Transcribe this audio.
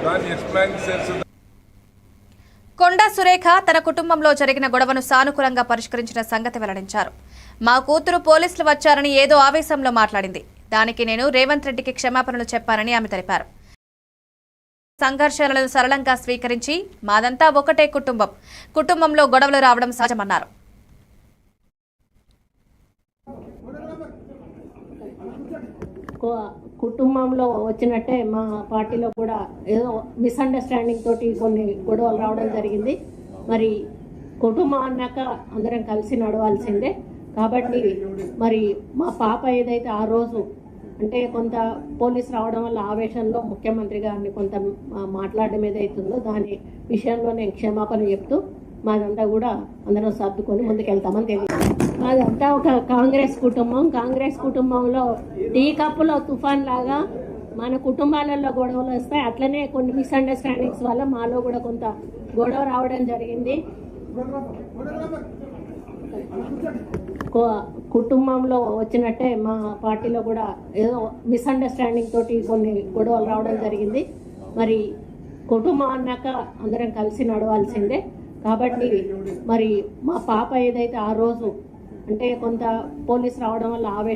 దాన్ని ఎక్స్ప్లెయిన్ చేస్తుంది. కొండా సురేఖ తన కుటుంబంలో జరిగిన గొడవను సానుకూలంగా పరిష్కరించిన సంగతి వెల్లడించారు. మా కూతురు పోలీసులు వచ్చారని ఏదో ఆవేశంలో మాట్లాడింది. దానికి నేను రేవంత్ రెడ్డికి క్షమాపణలు చెప్పానని ఆమె తెలిపారు. సంఘర్షణలను సరళంగా స్వీకరించి మాదంతా ఒకటే కుటుంబంలో గొడవలు రావడం సహజమన్నారు. కుటుంబంలో వచ్చినట్టే మా పార్టీలో కూడా ఏదో మిస్అండర్స్టాండింగ్ తోటి కొన్ని గొడవలు రావడం జరిగింది. మరి కుటుంబం అన్నాక అందరం కలిసి నడవాల్సిందే. కాబట్టి మరి మా పాప ఏదైతే ఆ రోజు అంటే కొంత పోలీసు రావడం వల్ల ఆవేశంలో ముఖ్యమంత్రి గారిని కొంత మాట్లాడడం ఏదైతుందో దాని విషయంలో నేను క్షమాపణ చెప్తూ మాదంతా కూడా అందరం సర్దుకొని ముందుకెళ్తామని తెలియదు. మాదంతా ఒక కాంగ్రెస్ కుటుంబంలో టీ కప్పులో తుఫాన్ లాగా మన కుటుంబాలలో గొడవలు వస్తాయి. అట్లనే కొన్ని మిస్అండర్స్టాండింగ్స్ వల్ల మాలో కూడా కొంత గొడవ రావడం జరిగింది. కుటుంబంలో వచ్చినట్టే మా పార్టీలో కూడా ఏదో మిస్అండర్స్టాండింగ్ తోటి కొన్ని గొడవలు రావడం జరిగింది. మరి కుటుంబం అన్నాక అందరం కలిసి నడవాల్సిందే. కాబట్టి మరి మా పాప ఏదైతే ఆ రోజు అంటే కొంత పోలీసు రావడం వల్ల ఆవేశం